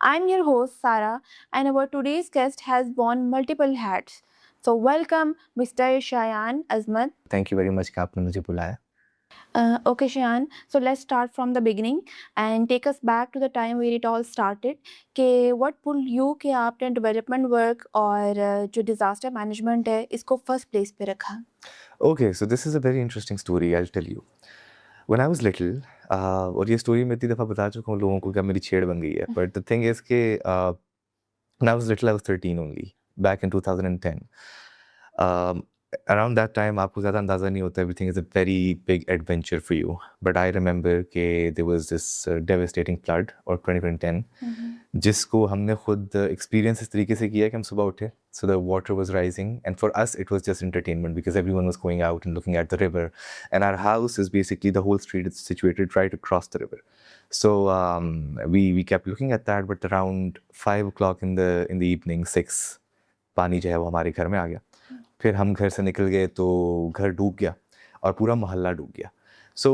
I'm your host, Sarah, and our today's guest has worn multiple hats. So, welcome, Mr. Shayan Azmat. Thank you very much कि आपने मुझे बुलाया. Okay, Shayan, so let's start from the beginning and take us back to the time where it all started. What pulled you कि आपने development work और जो disaster management है इसको first place पे रखा? Okay, so this is a very interesting story. I'll tell you. When I was little, और ये story मैं इतनी दफ़ा बता चुका हूँ लोगों को कि अब मेरी छेड़ बन गई है. But the thing is कि when I was little, I was 13 only, back in 2010. Um, Around that time, आपको ज़्यादा अंदाज़ा नहीं होता. Everything is a very big adventure for you. But I remember कि there was this devastating flood or 2010, जिसको हमने खुद experience इस तरीके से किया कि हम सुबह उठे. So the water was rising, and for us it was just entertainment because everyone was going out and looking at the river, and our house is basically the whole street is situated right across the river. So we kept looking at that, but around 5 o'clock in the evening, 6, पानी जो है वो हमारे घर में आ गया. फिर हम घर से निकल गए तो घर डूब गया और पूरा मोहल्ला डूब गया. So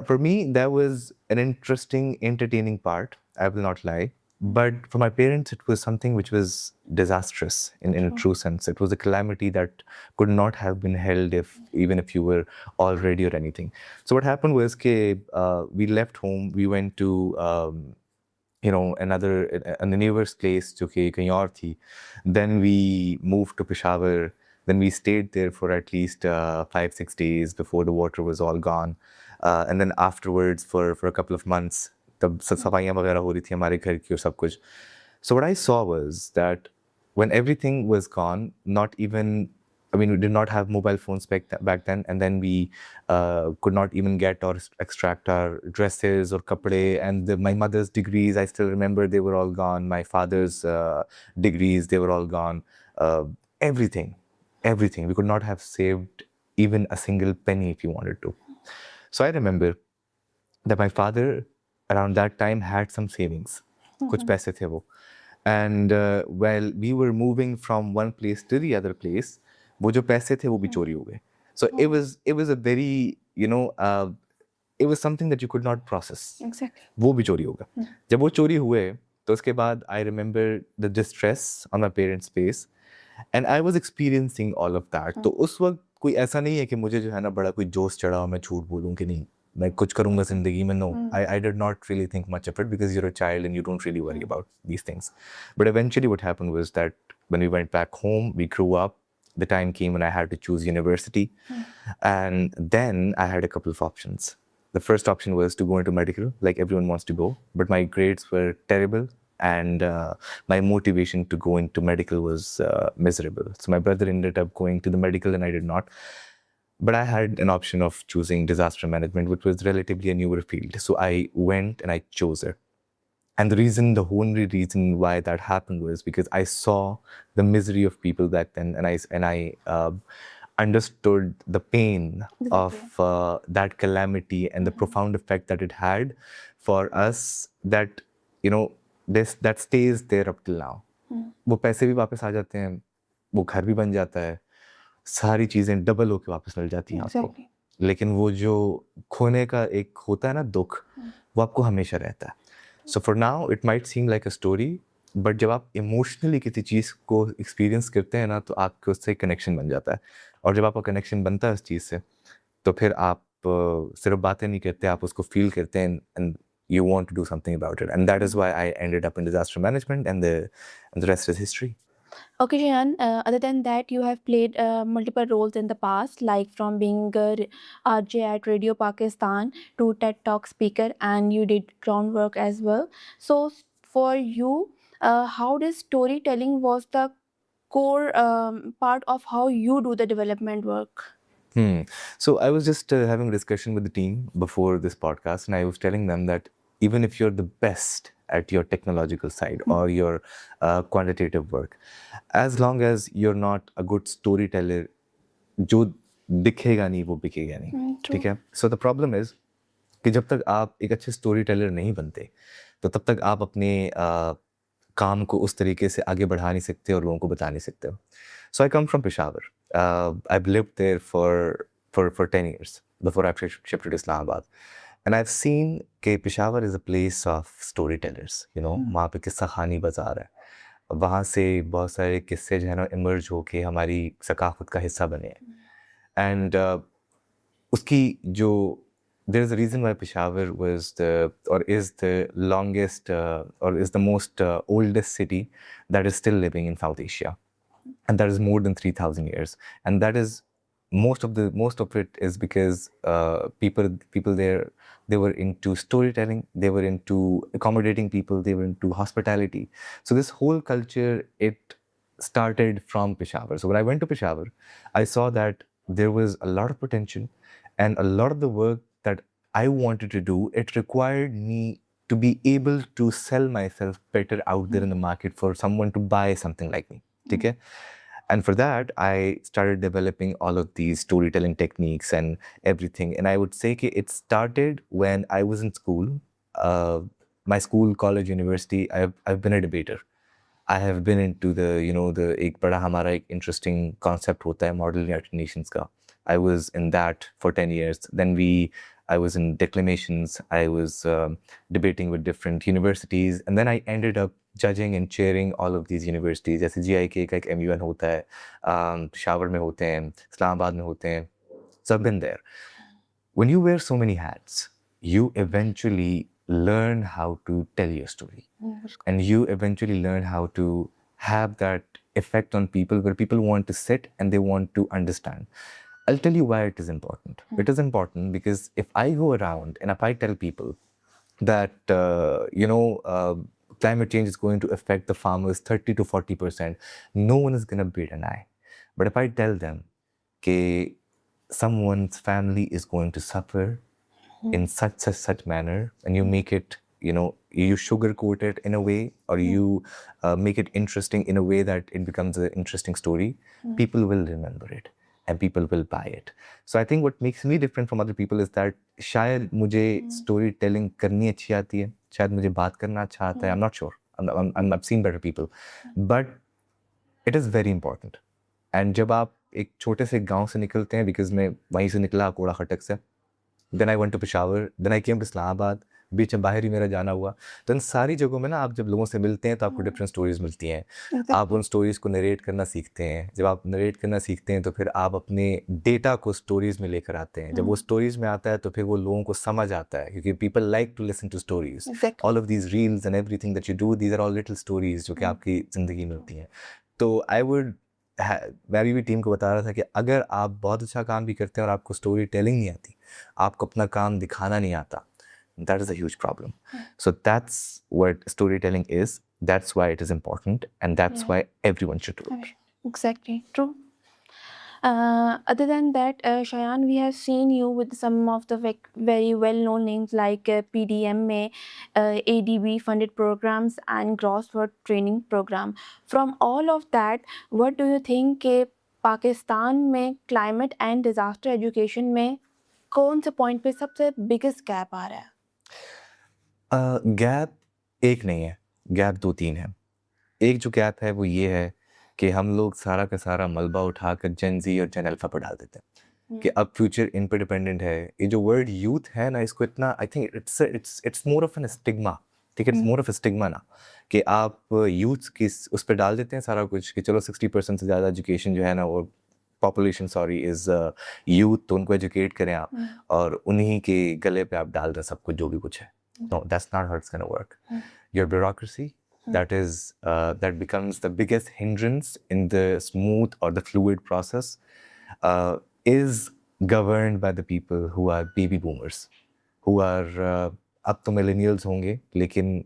for me that was an interesting, entertaining part. I will not lie. But for my parents, it was something which was disastrous in a true sense. It was a calamity that could not have been held even if you were all ready or anything. So what happened was we left home. We went to a neighbor's place जो कि कहीं और थी. Then we moved to Peshawar. Then we stayed there for at least 5-6 days before the water was all gone. And then afterwards for a couple of months, तब सफाइयाँ वगैरह हो रही थी हमारे घर की और सब कुछ. So what I saw was that when everything was gone, not even, I mean, we did not have mobile phones back then, and then we could not even get or extract our dresses or kapde, and my mother's degrees, I still remember they were all gone. My father's degrees, they were all gone. Everything. We could not have saved even a single penny if you wanted to. So I remember that my father around that time had some savings. कुछ पैसे थे वो. And while we were moving from one place to the other place, वो जो पैसे थे वो भी चोरी हो गए. So it was a very, it was something that you could not process. Exactly. वो भी चोरी होगा. जब वो चोरी हुए तो उसके बाद I remember the distress on my parents' face, and I was experiencing all of that. तो उस वक्त कोई ऐसा नहीं है कि मुझे जो है ना बड़ा कोई जोश चढ़ा और मैं झूठ बोलूँ कि नहीं मैं कुछ करूँगा जिंदगी में. No, I did not really think much of it because you're a child and you don't really worry about these things. But eventually what happened was that when we went back home, we grew up, the time came when I had to choose university. And then I had a couple of options. The first option was to go into medical, like everyone wants to go, but my grades were terrible, and my motivation to go into medical was miserable. So my brother ended up going to the medical and I did not. But I had an option of choosing disaster management, which was relatively a newer field. So I went and I chose it. And the only reason why that happened was because I saw the misery of people back then, and I understood the pain of that calamity and the profound effect that it had for us. That that stays there up till now. वो पैसे भी वापस आ जाते हैं, वो घर भी बन जाता है, सारी चीजें डबल होके वापस मिल जाती हैं आपको. लेकिन वो जो खोने का एक होता है ना दुख, वो आपको हमेशा रहता है. So for now it might seem like a story, but जब आप इमोशनली किसी चीज़ को एक्सपीरियंस करते हैं ना तो आपके उससे कनेक्शन बन जाता है. और जब आपका कनेक्शन बनता है उस चीज़ से तो फिर आप सिर्फ बातें नहीं करते, आप उसको फील करते हैं and you want to do something about it. And that is why I ended up in disaster management, and the rest is history. Okay, Shayan, other than that, you have played multiple roles in the past, like from being a RJ at Radio Pakistan to TED Talk speaker, and you did groundwork as well. So, for you, how does storytelling was the core part of how you do the development work? So I was just having a discussion with the team before this podcast, and I was telling them that even if you're the best at your technological side or your quantitative work, as long as you're not a good storyteller, जो दिखेगा नहीं वो बिकेगा नहीं. ठीक है. So the problem is कि जब तक आप एक अच्छे स्टोरी टेलर नहीं बनते तो तब तक आप अपने काम को उस तरीके से आगे बढ़ा नहीं सकते और लोगों को बता नहीं सकते हो. So I come from Peshawar. I've lived there for 10 years before I shifted to Islamabad. And I have seen कि Peshawar is a place of storytellers, you know, वहाँ पे किस्सा खानी बाज़ार है, वहाँ से बहुत सारे किस्से जो है ना इमर्ज होके हमारी सकाफत का हिस्सा बने हैं। एंड उसकी जो there is a reason why Peshawar was the or is the longest or is the most oldest city that is still living in South Asia, and that is more than 3,000 years, and that is most of it is because people there, they were into storytelling, they were into accommodating people, they were into hospitality. So this whole culture, it started from Peshawar. So when I went to Peshawar, I saw that there was a lot of potential, and a lot of the work that I wanted to do, it required me to be able to sell myself better out there in the market for someone to buy something like me. Okay? And for that, I started developing all of these storytelling techniques and everything. And I would say that it started when I was in school. My school, college, university, I've been a debater. I have been into the, you know, the एक बड़ा हमारा एक interesting concept होता है model United Nations का. I was in that for 10 years. Then I was in declamations. I was debating with different universities. And then I ended up judging and chairing all of these universities. जैसे GIK का एक MUN होता है, पेशावर में होते हैं, इस्लामाबाद में होते हैं. So I've been there. When you wear so many hats, you eventually learn how to tell your story. And you eventually learn how to have that effect on people where people want to sit and they want to understand. I'll tell you why it is important. It is important because if I go around and if I tell people that, climate change is going to affect the farmers 30 to 40%, no one is going to bat an eye. But if I tell them that someone's family is going to suffer in such manner, and you make it, you sugarcoat it in a way, or you make it interesting in a way that it becomes an interesting story, people will remember it and people will buy it. So I think what makes me different from other people is that शायद मुझे storytelling करनी अच्छी आती है, शायद मुझे बात करना अच्छा आता है. I'm not sure. I've seen better people, but it is very important. And जब आप एक छोटे से गांव से निकलते हैं, because मैं वहीं से निकला कोड़ा खटक से, then I went to Peshawar, then I came to Islamabad, बीच में बाहर ही मेरा जाना हुआ. तो इन सारी जगहों में ना आप जब लोगों से मिलते हैं तो आपको डिफरेंट स्टोरीज मिलती हैं. आप उन स्टोरीज को नरेट करना सीखते हैं. जब आप नरेट करना सीखते हैं तो फिर आप अपने डेटा को स्टोरीज में लेकर आते हैं. जब वो स्टोरीज में आता है तो फिर वो लोगों को समझ आता है, क्योंकि people like to listen to stories. All of these reels and everything that you do, these are all little stories जो कि आपकी ज़िंदगी में होती हैं. तो आई वुड, मैं भी टीम को बता रहा था कि अगर आप बहुत अच्छा काम भी करते हैं और आपको स्टोरी टेलिंग नहीं आती, आपको अपना काम दिखाना नहीं आता, that is a huge problem. So that's what storytelling is. That's why it is important, and that's why everyone should do it. Exactly, true. Other than that, Shayan, we have seen you with some of the very well-known names like PDM में ADB funded programs and Crossword training program. From all of that, what do you think कि पाकिस्तान में climate and disaster education में कौन से point पे सबसे biggest gap आ रहा है? गैप एक नहीं है, गैप 2-3 है. एक जो गैप है वो ये है कि हम लोग सारा का सारा मलबा उठाकर जेन ज़ी और जेन अल्फा पर डाल देते हैं कि अब फ्यूचर इन पर डिपेंडेंट है. ये जो वर्ड यूथ है ना, इसको इतना, I think it's more of an stigma. ठीक है, it's more of a stigma ना, कि आप यूथ की उस पर डाल देते हैं सारा कुछ कि चलो 60% से ज़्यादा एजुकेशन जो है ना, वो पॉपुलेशन इज़ यूथ, तो उनको एजुकेट करें आप, और उन्हीं के गले पे आप डाल दें सब कुछ जो भी कुछ है. No, that's not how it's going to work. Your bureaucracy, that becomes the biggest hindrance in the smooth or the fluid process, is governed by the people who are baby boomers, who are अब तो millennials होंगे, लेकिन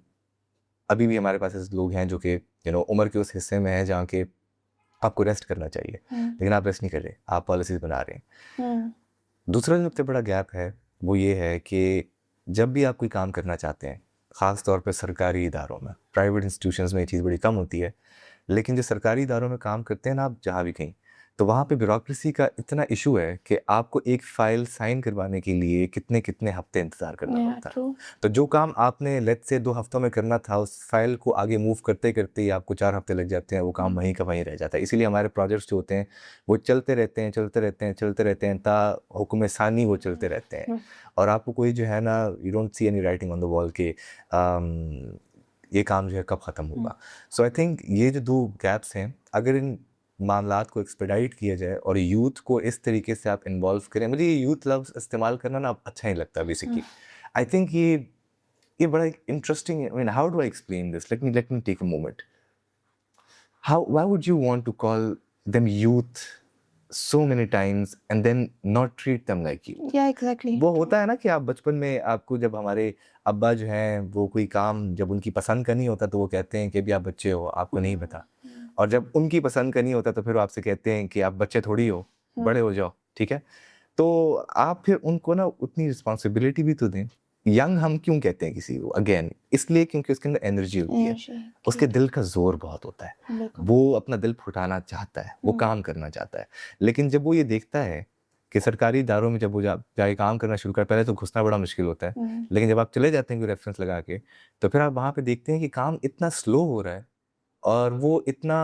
अभी भी हमारे पास ऐसे लोग हैं जो कि उम्र के उस हिस्से में हैं जहाँ के आपको रेस्ट करना चाहिए, लेकिन आप रेस्ट नहीं कर रहे, आप पॉलिसीज बना रहे हैं. दूसरा जो सबसे बड़ा गैप है वो ये है कि जब भी आप कोई काम करना चाहते हैं, ख़ास तौर पे सरकारी इदारों में, प्राइवेट इंस्टीट्यूशंस में ये चीज़ बड़ी कम होती है, लेकिन जो सरकारी इदारों में काम करते हैं ना आप, जहाँ भी कहीं, तो वहाँ पे ब्यूरोक्रेसी का इतना इशू है कि आपको एक फाइल साइन करवाने के लिए कितने कितने हफ्ते इंतजार करना Yeah, पड़ता है। true. तो जो काम आपने लेट्स से 2 हफ्तों में करना था, उस फाइल को आगे मूव करते करते ही आपको 4 हफ्ते लग जाते हैं, वो काम वहीं का वहीं रह जाता है। इसीलिए हमारे प्रोजेक्ट्स जो होते हैं वो चलते रहते हैं, चलते रहते हैं, चलते रहते हैं, ता हुक्म सानी वो चलते रहते हैं। और आपको कोई जो है ना, you don't see any writing on the wall के ये काम जो है कब ख़त्म होगा। सो आई थिंक ये जो 2 गैप्स हैं, अगर इन मामलात को एक्सपेडाइट किया जाए और यूथ को इस तरीके से आप इन्वॉल्व करें, मुझे ये यूथ लफ्ज़ इस्तेमाल करना ना अच्छा नहीं लगता बेसिकली। आई थिंक ये बड़ा इंटरेस्टिंग है। I mean how do I explain this? Let me take a moment. How why would you want to call them youth so many times and then not treat them like youth? Yeah, exactly. वो होता है ना कि आप बचपन में आपको जब हमारे अब्बा जो हैं वो कोई काम जब उनकी पसंद का नहीं होता तो वो कहते हैं कि अभी आप बच्चे हो, आपको नहीं पता। और जब उनकी पसंद का नहीं होता तो फिर वो आपसे कहते हैं कि आप बच्चे थोड़ी हो, बड़े हो जाओ, ठीक है? तो आप फिर उनको ना उतनी रिस्पॉन्सिबिलिटी भी तो दें। यंग हम क्यों कहते हैं किसी को? अगेन इसलिए क्योंकि उसके अंदर एनर्जी होती है, Energy. उसके दिल का जोर बहुत होता है, बिल्कुल. वो अपना दिल फुटाना चाहता है, वो काम करना चाहता है। लेकिन जब वो ये देखता है कि सरकारी इदारों में जब वो जाके काम करना शुरू कर, पहले तो घुसना बड़ा मुश्किल होता है, लेकिन जब आप चले जाते हैं कोई रेफरेंस लगा के, तो फिर आप वहाँ पे देखते हैं कि काम इतना स्लो हो रहा है और वो इतना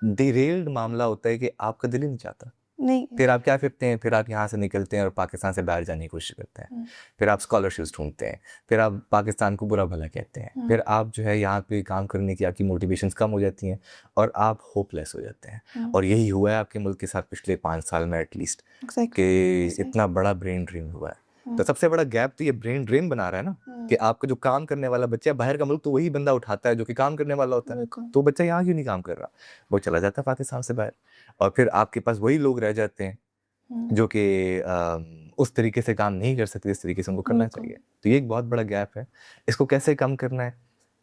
डिरेल्ड मामला होता है कि आपका दिल ही नहीं चाहता। नहीं. फिर आप क्या करते हैं? फिर आप यहाँ से निकलते हैं और पाकिस्तान से बाहर जाने की कोशिश करते हैं। फिर आप स्कॉलरशिप्स ढूंढते हैं, फिर आप पाकिस्तान को बुरा भला कहते हैं, फिर आप जो है यहाँ पे काम करने की आपकी मोटिवेशंस कम हो जाती हैं और आप होपलेस हो जाते हैं। और यही हुआ है आपके मुल्क के साथ पिछले 5 साल में एटलीस्ट, कि इतना बड़ा ब्रेन ड्रेन हुआ है। तो सबसे बड़ा गैप तो ये ब्रेन ड्रेन बना रहा है ना, कि आपका जो काम करने वाला बच्चा है बाहर का मुल्क तो वही बंदा उठाता है जो कि काम करने वाला होता है, तो बच्चा यहाँ क्यों नहीं काम कर रहा? वो चला जाता है पाकिस्तान से बाहर, और फिर आपके पास वही लोग रह जाते हैं जो कि उस तरीके से काम नहीं कर सकते जिस तरीके से उनको करना चाहिए। तो ये एक बहुत बड़ा गैप है। इसको कैसे कम करना है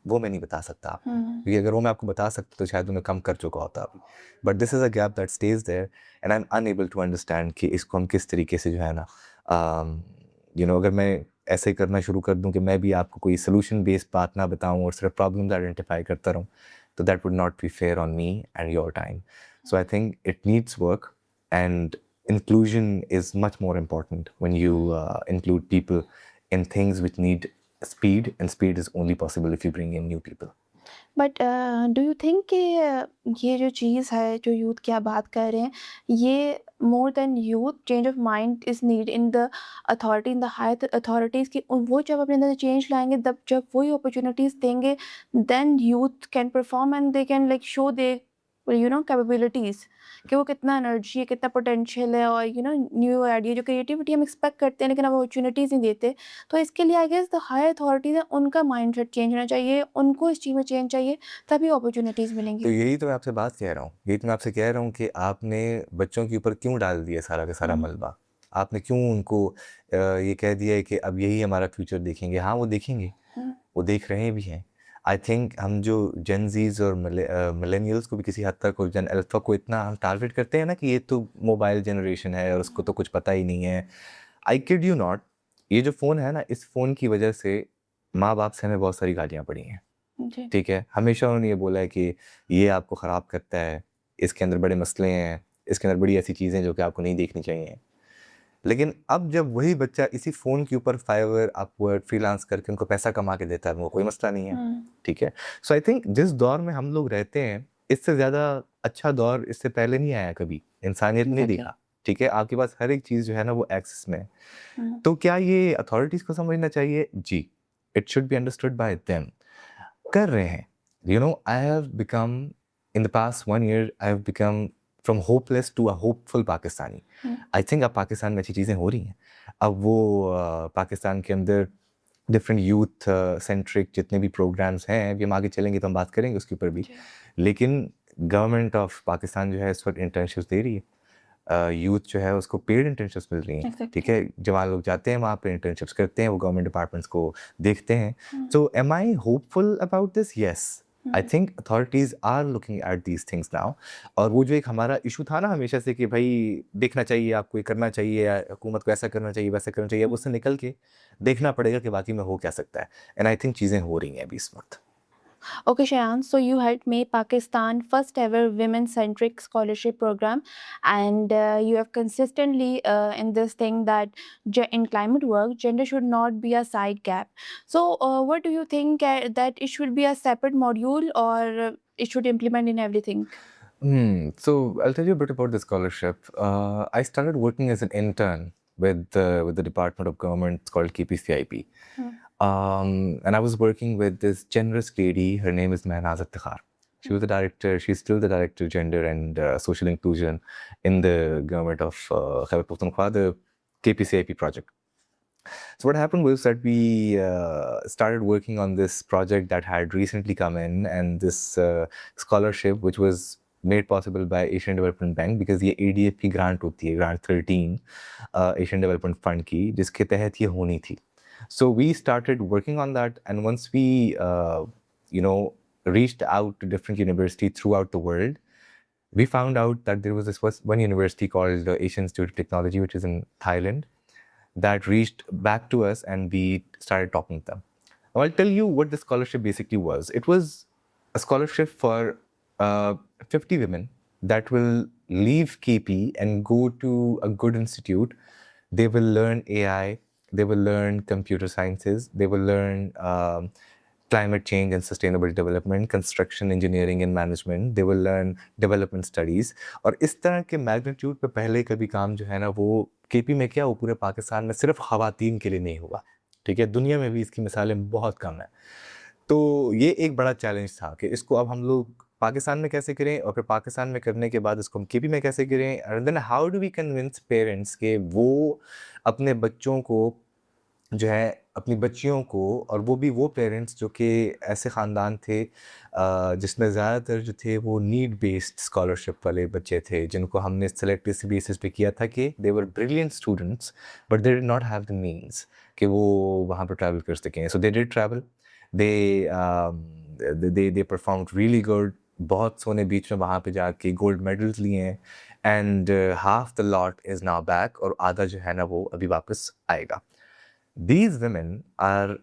वो मैं नहीं बता सकता आपको, क्योंकि अगर वो मैं आपको बता सकता तो शायद मैं कम कर चुका होता अभी। But this is a gap that stage there and I am unable to understand कि इसको हम किस तरीके से जो है ना, अगर मैं ऐसे ही करना शुरू कर दूं कि मैं भी आपको कोई सोल्यूशन बेस्ड बात ना बताऊं और सिर्फ प्रॉब्लम्स आइडेंटिफाई करता रहूं, तो that would not be fair on me and your time. So I think it needs work and inclusion is much more important when you include people in things which need speed, and speed is only possible if you bring in new people. But do you think कि ये जो चीज़ है जो youth की आप बात कर रहे हैं, ये more than youth change of mind is need in the authority, in the higher authorities की वो जब अपने अंदर चेंज लाएंगे, तब जब वही अपॉर्चुनिटीज़ देंगे, then youth can perform and they can like show they capabilities, कि वो कितना एनर्जी है, कितना पोटेंशियल है, और न्यू आइडिया जो क्रिएटिविटी हम एक्सपेक्ट करते हैं लेकिन अब अपॉर्चुनिटीज़ नहीं देते। तो इसके लिए I guess the higher authorities है, उनका माइंडसेट चेंज होना चाहिए, उनको इस चीज़ में चेंज चाहिए, तभी अपॉर्चुनिटीज़ तो मिलेंगी। यही तो मैं आपसे बात कह रहा हूँ, यही तो मैं आपसे कह रहा हूँ कि आपने बच्चों के ऊपर क्यों डाल दिया सारा का सारा मलबा? आपने क्यों उनको ये कह दिया है कि अब यही हमारा फ्यूचर देखेंगे? हाँ, वो देखेंगे, वो देख रहे भी हैं। आई थिंक हम जो जेनज़ीज़ और मिलेनियल्स को भी किसी हद तक, और जेन अल्फा को इतना हम टारगेट करते हैं ना कि ये तो मोबाइल जनरेशन है और उसको तो कुछ पता ही नहीं है। आई किड यू नॉट, ये जो फ़ोन है ना, इस फ़ोन की वजह से माँ बाप से हमें बहुत सारी गालियाँ पड़ी हैं, जी। ठीक है? हमेशा उन्होंने ये बोला है कि ये आपको ख़राब करता है, इसके अंदर बड़े मसले हैं, इसके अंदर बड़ी ऐसी चीज़ें हैं जो कि आपको नहीं देखनी चाहिए। लेकिन अब जब वही बच्चा इसी फ़ोन के ऊपर फाइवर, अपवर्ड, फ्रीलांस करके उनको पैसा कमा के देता है, वो कोई मसला नहीं है, ठीक है? सो आई थिंक जिस दौर में हम लोग रहते हैं, इससे ज़्यादा अच्छा दौर इससे पहले नहीं आया कभी, इंसानियत ने Exactly. देखा, ठीक है? आपके पास हर एक चीज़ जो है ना वो एक्सेस में है। तो क्या ये अथॉरिटीज़ को समझना चाहिए? जी, it should be understood by them. कर रहे हैं। I have become in the past 1 year I have become from hopeless to a hopeful Pakistani. I think अब पाकिस्तान में अच्छी चीज़ें हो रही हैं। अब वो पाकिस्तान के अंदर डिफरेंट यूथ सेंट्रिक जितने भी प्रोग्राम्स हैं, अभी हम आगे चलेंगे तो हम बात करेंगे उसके ऊपर भी। लेकिन गवर्नमेंट ऑफ पाकिस्तान जो है इस वक्त इंटर्नशिप्स दे रही है। यूथ जो है उसको पेड इंटर्नशिप्स मिल रही हैं, Exactly. ठीक है? जवान लोग जाते हैं वहाँ पे इंटर्नशिप्स करते हैं, वो गवर्नमेंट डिपार्टमेंट्स को देखते हैं। So am I hopeful about this? Yes, I think authorities are looking at these things now. और वो जो एक हमारा इशू था ना हमेशा से कि भाई देखना चाहिए, आपको ये करना चाहिए, या हुकूमत को ऐसा करना चाहिए, वैसा करना चाहिए, अब उससे निकल के देखना पड़ेगा कि वाकई में हो क्या सकता है। एंड आई थिंक चीज़ें हो रही हैं अभी इस वक्त। Okay, Shayan, so you helped make Pakistan first ever women-centric scholarship program, and you have consistently in this thing that in climate work, gender should not be a side gap. So, what do you think that it should be a separate module or it should implement in everything? So I'll tell you a bit about the scholarship. I started working as an intern with the Department of Government. It's called KPCIP. And I was working with this generous lady. Her name is Mehnaz Iftikhar. She was the director. She's still the director of gender and social inclusion in the government of Khyber Pakhtunkhwa, the KPCIP project. So what happened was that we started working on this project that had recently come in, and this scholarship, which was made possible by Asian Development Bank, because ये ADF की grant होती है, grant 13 Asian Development Fund की, जिसके तहत ये होनी थी. So we started working on that, and once we reached out to different universities throughout the world, we found out that there was this one university called the Asian Institute of Technology, which is in Thailand, that reached back to us, and we started talking to them. Now, I'll tell you what the scholarship basically was. It was a scholarship for 50 women that will leave KP and go to a good institute. They will learn AI, they will learn computer sciences, they will learn climate change and sustainable development, construction engineering and management, they will learn development studies. और इस तरह के magnitude पे पहले कभी काम जो है ना, वो केपी में क्या, वो पूरे पाकिस्तान में सिर्फ ख़वातीन के लिए नहीं हुआ. ठीक है, दुनिया में भी इसकी मिसालें बहुत कम हैं. तो ये एक बड़ा चैलेंज था कि इसको अब हम लोग पाकिस्तान में कैसे करें, और फिर पाकिस्तान में करने के बाद इसको हम केपी में कैसे करें, and then how do we convince parents के वो अपने बच्चों को जो है, अपनी बच्चियों को, और वो भी वो पेरेंट्स जो कि ऐसे ख़ानदान थे जिसमें ज़्यादातर जो थे वो नीड बेस्ड स्कॉलरशिप वाले बच्चे थे, जिनको हमने सेलेक्ट इस बेसिस पे किया था कि they were brilliant students but they did not have the means कि वो वहाँ पर ट्रैवल कर सकें. So they did travel, they performed really good. बहुत सोने बीच में वहाँ पे जाके गोल्ड मेडल्स लिए हैं, and half the lot is now back, और आधा जो है ना वो अभी वापस आएगा. These women are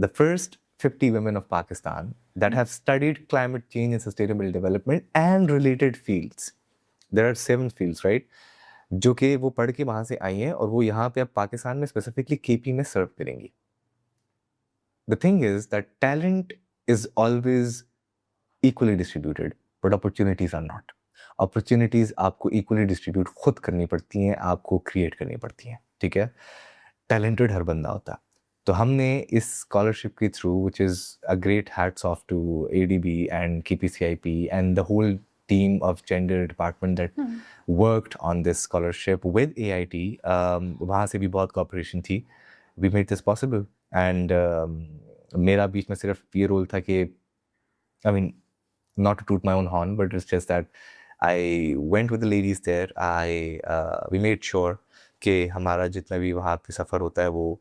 the first 50 women of Pakistan that have studied climate change and sustainable development and related fields. There are 7 fields, right? जो कि वो पढ़ के वहाँ से आई हैं, और वो यहाँ पे अब पाकिस्तान में स्पेसिफिकली केपी में सर्व करेंगी. The thing is that talent is always equally distributed, but opportunities are not. Opportunities आपको equally distribute खुद करनी पड़ती हैं, आपको create करनी पड़ती हैं. ठीक है, टैलेंटेड हर बंदा होता है. तो हमने इस स्कॉलरशिप के through, which is a great hats off to ADB and KPCIP and the whole team of gender department that worked on this scholarship with AIT. वहाँ से भी बहुत कोऑपरेशन थी. We made this possible, and मेरा बीच में सिर्फ ये रोल था कि, I mean, not to toot my own horn, but it's just that I went with the ladies there. We made sure कि हमारा जितना भी वहाँ पे सफ़र होता है वो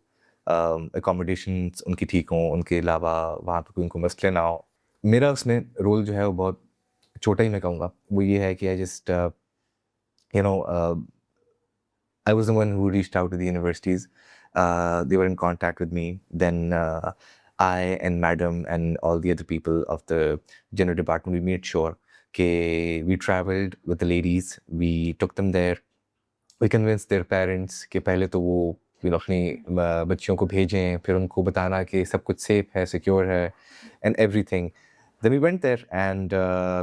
accommodations उनकी ठीक हों, उनके अलावा वहाँ पे कोई उनको मसले ना हो. मेरा उसमें रोल जो है वो बहुत छोटा ही मैं कहूँगा. वो ये है कि I just I was the one who reached out to the universities. They were in contact with me. Then I and Madam and all the other people of the gender department, we made sure that we traveled with the ladies. We took them there. We convinced their parents कि पहले तो वो अपनी बच्चियों को भेजें, फिर उनको बताना कि सब कुछ सेफ है, सिक्योर है, and everything. Then we went there and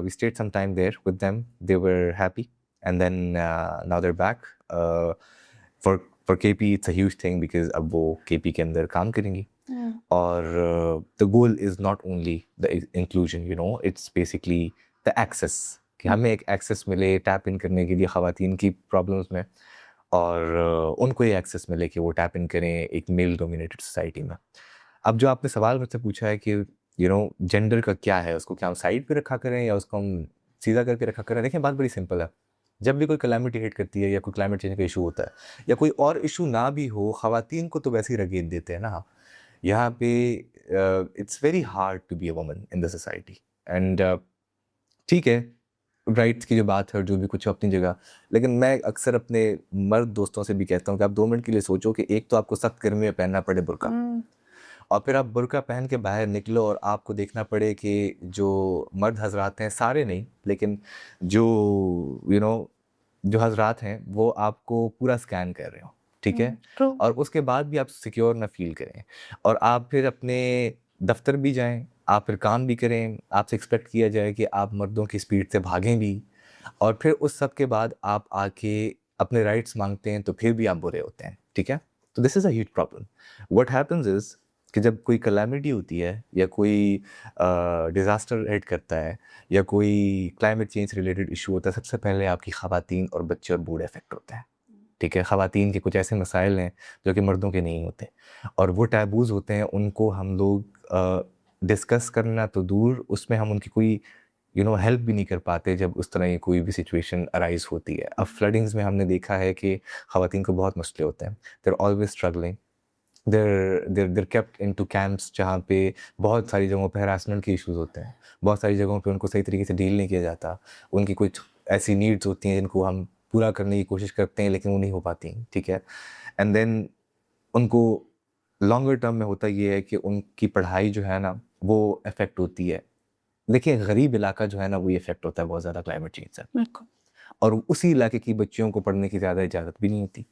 we stayed some time there with them. They were happy, and then now they're back. For KP, it's a huge thing because अब वो KP के अंदर काम करेंगी. और the goal is not only the inclusion, it's basically the access. कि हमें एक एक्सेस मिले टैप इन करने के लिए ख़वातीन की प्रॉब्लम्स में, और उनको ये एक्सेस मिले कि वो टैप इन करें एक मेल डोमिनेटेड सोसाइटी में. अब जो आपने सवाल मुझसे पूछा है कि जेंडर का क्या है, उसको क्या हम साइड पे रखा करें या उसको हम सीधा करके रखा करें. देखें, बात बड़ी सिंपल है. जब भी कोई कैलामिटी हिट करती है या कोई क्लाइमेट चेंज का इशू होता है या कोई और इशू ना भी हो, ख़वातीन को तो वैसे ही रगेद देते हैं ना. यहाँ पे it's very hard to be a woman in the society. And ठीक है, राइट्स की जो बात है और जो भी कुछ अपनी जगह, लेकिन मैं अक्सर अपने मर्द दोस्तों से भी कहता हूँ कि आप 2 मिनट के लिए सोचो कि एक तो आपको सख्त गर्मी में पहनना पड़े बुर्का, और फिर आप बुर्का पहन के बाहर निकलो और आपको देखना पड़े कि जो मर्द हजरात हैं, सारे नहीं लेकिन जो जो हजरात हैं वो आपको पूरा स्कैन कर रहे हो, ठीक है, ट्रू। और उसके बाद भी आप सिक्योर ना फील करें और आप फिर अपने दफ्तर भी जाएं, आप फिर काम भी करें, आपसे एक्सपेक्ट किया जाए कि आप मर्दों की स्पीड से भागें भी, और फिर उस सब के बाद आप आके अपने राइट्स मांगते हैं तो फिर भी आप बुरे होते हैं, ठीक है। तो this is a huge problem. What happens is कि जब कोई कलामिटी होती है या कोई डिज़ास्टर हिट करता है या कोई क्लाइमेट चेंज रिलेटेड इशू होता है, सबसे पहले आपकी ख़वातीन और बच्चे और बूढ़े अफेक्ट होते हैं, ठीक है। ख़वातीन के कुछ ऐसे मसाइल हैं जो कि मर्दों के नहीं होते और वो टैबूज़ होते हैं, उनको हम लोग डिस्कस करना तो दूर, उसमें हम उनकी कोई हेल्प भी नहीं कर पाते जब उस तरह की कोई भी सिचुएशन अराइज होती है। अब फ्लडिंग्स में हमने देखा है कि ख़वातीन को बहुत मसले होते हैं, they're always struggling, they're kept into camps जहाँ पे बहुत सारी जगहों पे हरासमेंट के इश्यूज होते हैं, बहुत सारी जगहों पे उनको सही तरीके से डील नहीं किया जाता, उनकी कुछ ऐसी नीड्स होती हैं जिनको हम पूरा करने की कोशिश करते हैं लेकिन वो नहीं हो पाती, ठीक है। एंड देन उनको लॉन्गर टर्म में होता ये है कि उनकी पढ़ाई जो है ना वो इफेक्ट होती है। देखिए गरीब इलाका जो है ना वही इफेक्ट होता है बहुत ज़्यादा क्लाइमेट चेंज से, बिल्कुल। और उसी इलाके की बच्चियों को पढ़ने की ज़्यादा इजाज़त भी नहीं होती।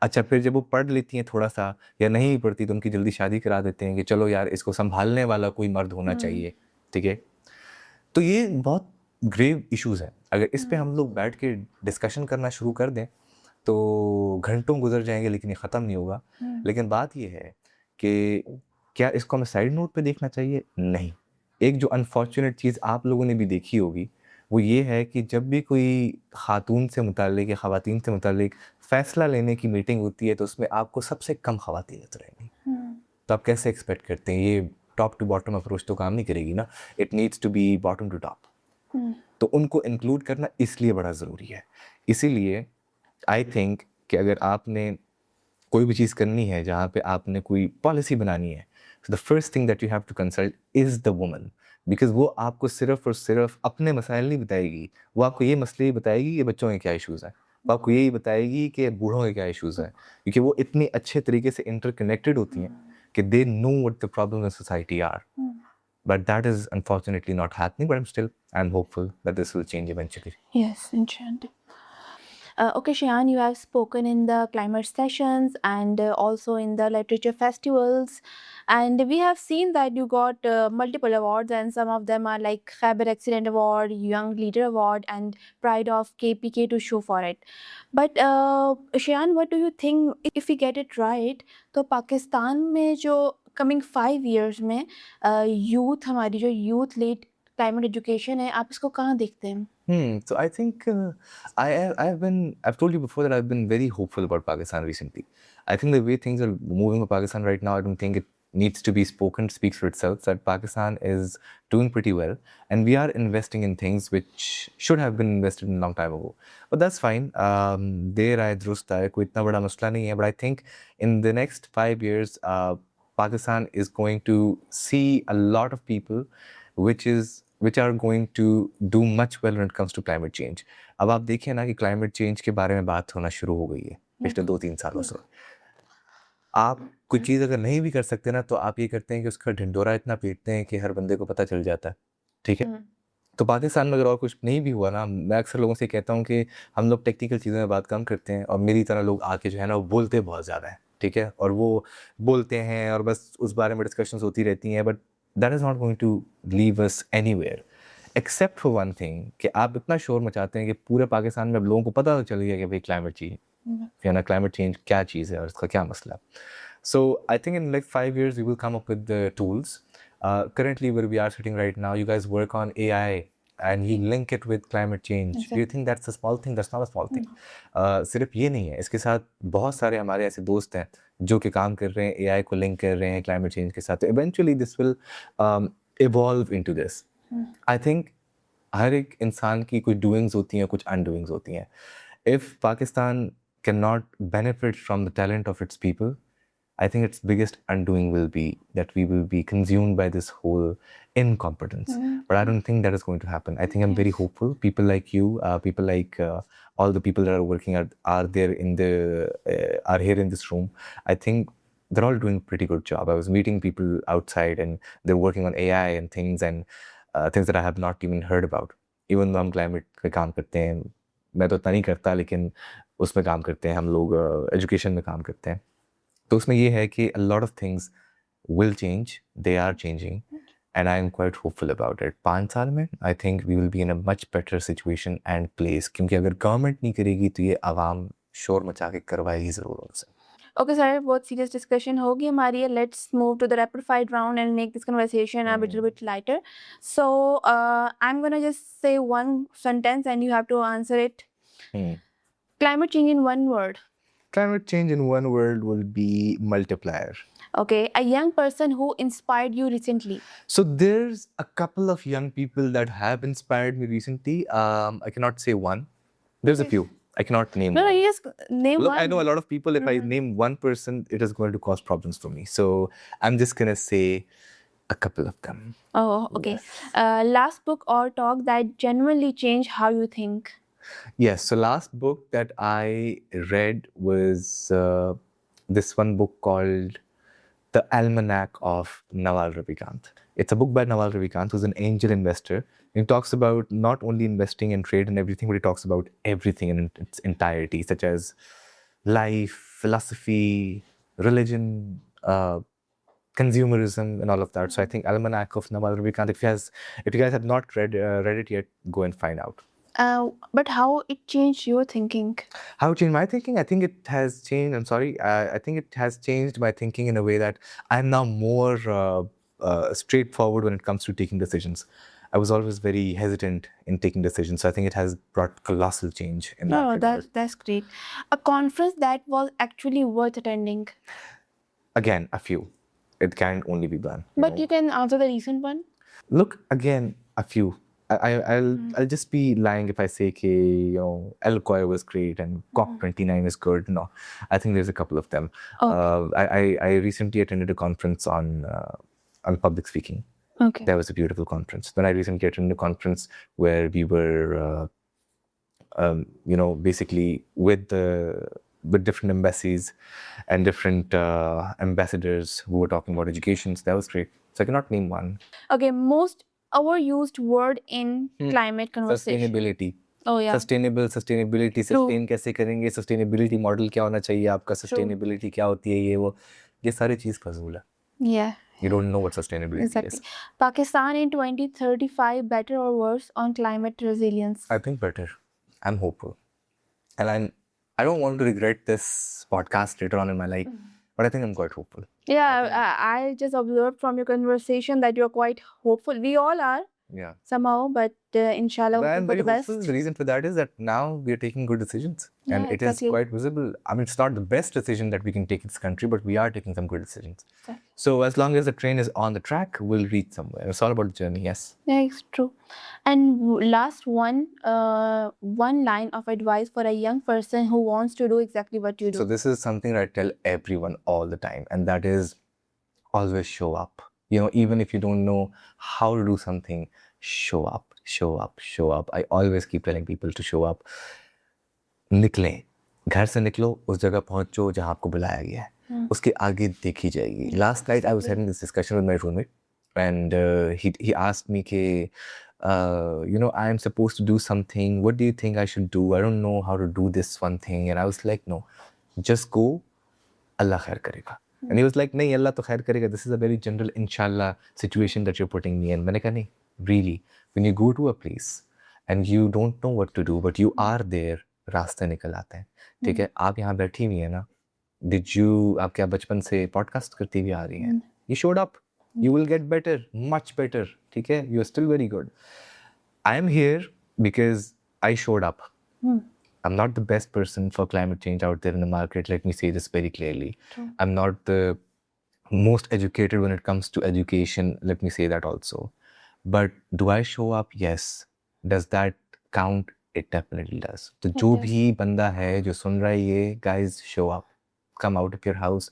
अच्छा, फिर जब वो पढ़ लेती हैं थोड़ा सा या नहीं भी पढ़ती तो उनकी जल्दी शादी करा देते हैं कि चलो यार इसको संभालने वाला कोई मर्द होना चाहिए, ठीक है। तो ये बहुत ग्रेव इश्यूज हैं, अगर इस पे हम लोग बैठ के डिस्कशन करना शुरू कर दें तो घंटों गुजर जाएंगे लेकिन ये ख़त्म नहीं होगा। लेकिन बात ये है कि क्या इसको हमें साइड नोट पे देखना चाहिए? नहीं। एक जो अनफॉर्चुनेट चीज़ आप लोगों ने भी देखी होगी वो ये है कि जब भी कोई खातून से मुतालिक या ख़वातीन से मुतालिक फ़ैसला लेने की मीटिंग होती है तो उसमें आपको सबसे कम ख़वातीन नज़र आएंगी। तो आप कैसे एक्सपेक्ट करते हैं? ये टॉप टू बॉटम अप्रोच तो काम नहीं करेगी ना, it needs to be bottom to top. तो उनको इंक्लूड करना इसलिए बड़ा ज़रूरी है। इसीलिए आई थिंक कि अगर आपने कोई भी चीज़ करनी है, जहाँ पे आपने कोई पॉलिसी बनानी है, so the first thing that you have to consult is the woman, because वो आपको सिर्फ और सिर्फ अपने मसाइल नहीं बताएगी, वो आपको ये मसले ही बताएगी कि बच्चों के क्या इश्यूज़ हैं, वो आपको यही बताएगी कि बूढ़ों के क्या इश्यूज़ हैं, क्योंकि वो इतनी अच्छे तरीके से इंटरकनेक्टेड होती हैं कि they know what the problems in society are. But that is unfortunately not happening, but I'm hopeful that this will change eventually. Yes, enchanted. Okay, Shayan, you have spoken in the climate sessions and also in the literature festivals, and we have seen that you got multiple awards, and some of them are like Khyber Accident Award, Young Leader Award, and Pride of KPK to show for it. But Shayan, what do you think if we get it right? तो पाकिस्तान में जो coming 5 years में youth हमारी जो youth led climate education है, आप इसको कहाँ देखते हैं? So I think I've told you before that I've been very hopeful about Pakistan recently. I think the way things are moving in Pakistan right now, I don't think it needs to be spoken, speaks for itself, that Pakistan is doing pretty well and we are investing in things which should have been invested in a long time ago. But that's fine. देर आए दुरुस्त आए, कोई इतना बड़ा मसला नहीं है. But I think in the next 5 years, Pakistan is going to see a lot of people which are going to do much well when it comes to climate change. अब आप देखिए ना कि climate change के बारे में बात होना शुरू हो गई है पिछले 2-3 सालों से। आप कोई चीज़ अगर नहीं भी कर सकते ना तो आप ये करते हैं कि उसका ढिंढोरा इतना पीटते हैं कि हर बंदे को पता चल जाता है, ठीक है। तो पाकिस्तान में अगर और कुछ नहीं भी हुआ ना, मैं अक्सर लोगों से कहता हूँ कि हम लोग टेक्निकल चीज़ों में बात कम करते हैं और मेरी तरह लोग आके जो है ना वो बोलते बहुत ज़्यादा है, ठीक है, और वो बोलते हैं और बस उस बारे में डिस्कशंस होती रहती हैं, but that is not going to leave us anywhere except for one thing कि आप इतना शोर मचाते हैं कि पूरे पाकिस्तान में अब लोगों को पता चल गया कि भाई क्लाइमेट चेंज ना, क्लाइमेट चेंज क्या चीज़ है और इसका क्या मसला। So I think in like 5 years we will come up with the tools. Currently where we are sitting right now, you guys work on AI and you link it with climate change. Do you think that's a small thing? That's not a small thing. सिर्फ ये नहीं है, इसके साथ बहुत सारे हमारे ऐसे दोस्त हैं जो कि काम कर रहे हैं, AI को लिंक कर रहे हैं क्लाइमेट चेंज के साथ। तो eventually this will evolve into this. I think हर एक इंसान की कुछ डूइंग्स होती हैं, कुछ अनडूइंग्स होती हैं। If Pakistan cannot benefit from the talent of its people, I think its biggest undoing will be that we will be consumed by this whole incompetence. But I don't think that is going to happen. I think I'm very hopeful. People like you, people like all the people that are working are there in the are here in this room. I think they're all doing a pretty good job. I was meeting people outside and they're working on AI and things that I have not even heard about. Even though हम climate पे काम करते हैं, मैं तो उतना नहीं करता, लेकिन उसमें काम करते हैं हम लोग, एजुकेशन में काम करते हैं. तो उसमें ये है कि a lot of things will change, they are changing, and I am quite hopeful about it. 5 साल में I think we will be in a much better situation and place, क्योंकि अगर गवर्नमेंट नहीं करेगी तो ये आवाम शोर मचा के करवाएगी ज़रूर उनसे. Okay, sir, बहुत serious discussion होगी हमारी. Let's move to the rapid fire round and make this conversation a little bit lighter. So, I'm gonna just say one sentence and you have to answer it. Climate change in one word. Climate change in one word will be multiplier. Okay, a young person who inspired you recently. So there's a couple of young people that have inspired me recently. I cannot say one. There's a few. I cannot name No, one. you just name Look, one. I know a lot of people. If I name one person, it is going to cause problems for me. So I'm just gonna say a couple of them. Oh, okay. Yes. Last book or talk that genuinely changed how you think. Yes. So last book that I read was this one book called The Almanac of Nawal Ravikant. It's a book by Nawal Ravikant, who's an angel investor. He talks about not only investing and trade and everything, but he talks about everything in its entirety, such as life, philosophy, religion, consumerism, and all of that. So I think Almanac of Nawal Ravikant. If you guys have not read it yet, go and find out. But how it changed your thinking? How it changed my thinking? I think it has changed. I'm sorry. I think it has changed my thinking in a way that I'm now more straightforward when it comes to taking decisions. I was always very hesitant in taking decisions. So I think it has brought colossal change in that No, regard. that's great. A conference that was actually worth attending. Again, a few. It can only be done. But you can answer the recent one. Look, again, a few. I'll just be lying if I say El Coy was great and COP29 is good. No, I think there's a couple of them. Okay. I recently attended a conference on public speaking. Okay. That was a beautiful conference. Then I recently attended a conference where we were, basically with different embassies and different ambassadors who were talking about education. So that was great. So I cannot name one. Okay, most overused word in climate conversation. Sustainability. Oh yeah. Sustainability, sustain कैसे करेंगे, sustainability model क्या होना चाहिए आपका, sustainability क्या होती है, ये सारी चीज़ फजूल है. Yeah. You don't know what sustainability Exactly. is. Pakistan in 2035, better or worse on climate resilience? I think better. I'm hopeful. And I don't want to regret this podcast later on in my life, but I think I'm quite hopeful. Yeah, I just observed from your conversation that you're quite hopeful. We all are. Yeah. Somehow, but inshallah, But I'm hoping for very the best. hopeful. The reason for that is that now we are taking good decisions. Yeah, And it is exactly. quite visible. I mean, it's not the best decision that we can take in this country, but we are taking some good decisions. Exactly. So as long as the train is on the track, we'll reach somewhere. It's all about the journey, yes. Yeah, it's true. And last one line of advice for a young person who wants to do exactly what you do. So this is something that I tell everyone all the time, and that is always show up. Even if you don't know how to do something, show up, show up, show up. I always keep telling people to show up. निकलें, घर से निकलो, उस जगह पहुंचो जहां आपको बुलाया गया है. उसके आगे देखी जाएगी. Last night I was having this discussion with my roommate, and he asked me कि I am supposed to do something. What do you think I should do? I don't know how to do this one thing. And I was like, no, just go. Allah khair karega. And he was like, nahi, Allah to khair karega. This is a very general inshallah situation that you're putting me in. मैंने कहा नहीं, really. When you go to a place and you don't know what to do, but you are there, रास्ते निकल आते हैं. ठीक है, आप यहाँ बैठी हुई है ना. आप क्या बचपन से पॉडकास्ट करती हुई आ रही हैं? You showed up. You will get better, much better. ठीक है, you are still very good. I am here because I showed up. I'm not the best person for climate change out there in the market. Let me say this very clearly. True. I'm not the most educated when it comes to education. Let me say that also. But do I show up? Yes. Does that count? It definitely does. तो जो भी बंदा है जो सुन रहा है ये, guys, show up. Come out of your house.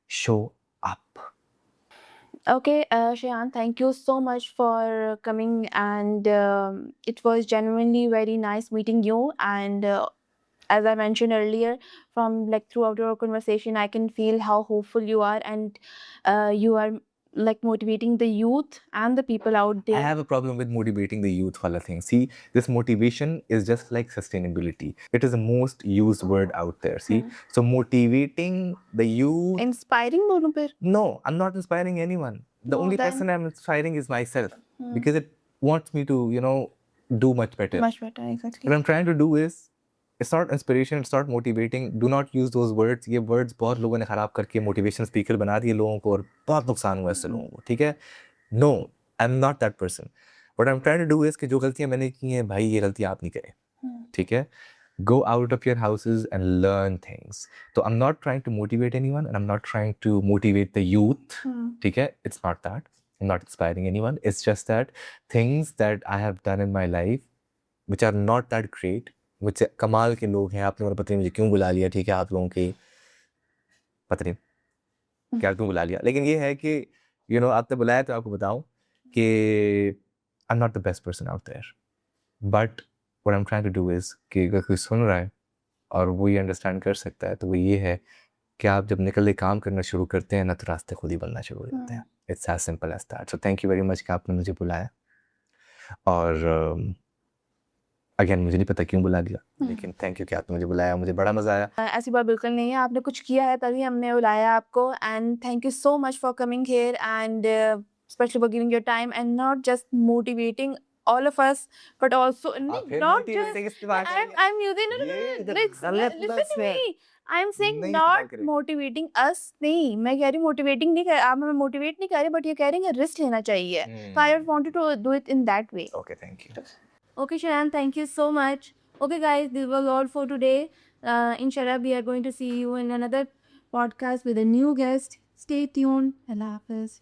Show up. Okay, Shayan, thank you so much for coming, and it was genuinely very nice meeting you. And as I mentioned earlier, from like throughout your conversation, I can feel how hopeful you are, and you are like motivating the youth and the people out I there. have a problem with motivating the youth wala thing. See, this motivation is just like sustainability. It is the most used word out there. See, so motivating the youth. Inspiring बोलूं फिर? No, I'm not inspiring anyone. The No, only then- person I'm inspiring is myself because it wants me to, do much better. Much better, exactly. What I'm trying to do is, it's not inspiration, it's not motivating. Do not use those words. ये words बहुत लोगों ने खराब करके motivation speaker बना दिए लोगों को, और बहुत नुकसान हुआ इससे लोगों को, ठीक है? No, I'm not that person. What I'm trying to do is कि जो गलतियां मैंने की हैं, भाई ये गलती आप नहीं करें, ठीक है? Go out of your houses and learn things. So I'm not trying to motivate anyone, and I'm not trying to motivate the youth, ठीक है? It's not that. I'm not inspiring anyone. It's just that things that I have done in my life which are not that great, मुझसे कमाल के लोग हैं, आपने मुझे पता नहीं मुझे क्यों बुला लिया, ठीक है? आप लोगों की पता नहीं क्या क्यों बुला लिया, लेकिन ये है कि आपने बुलाया तो आपको बताऊं कि I am not the best person out there, but what I am trying to do is कि अगर कोई सुन रहा है और वो ये अंडरस्टैंड कर सकता है, तो वो ये है कि आप जब निकल के काम करना शुरू करते हैं ना, तो रास्ते खुद ही बनना शुरू हो जाते हैं. It's as simple as that. So thank you very much कि आपने मुझे बुलाया, और अगेन मुझे नहीं पता क्यों बुला दिया, लेकिन थैंक यू कि आपने मुझे बुलाया, मुझे बड़ा मजा आया. ऐसी बात बिल्कुल नहीं है, आपने कुछ किया है तभी हमने बुलाया आपको, and thank you so much for coming here and especially for giving your time and not just motivating all of us but also not just I'm using listen to me. I'm saying not motivating us. नहीं, मैं कह रही हूँ motivating नहीं कर, आप हमें motivate नहीं कर रहे, but ये कह रही हैं risk लेना चाहिए. So I wanted to do it in that way. Okay, thank you. Okay, Shayan, thank you so much. Okay, guys, this was all for today. Inshallah, we are going to see you in another podcast with a new guest. Stay tuned. Allah Hafiz.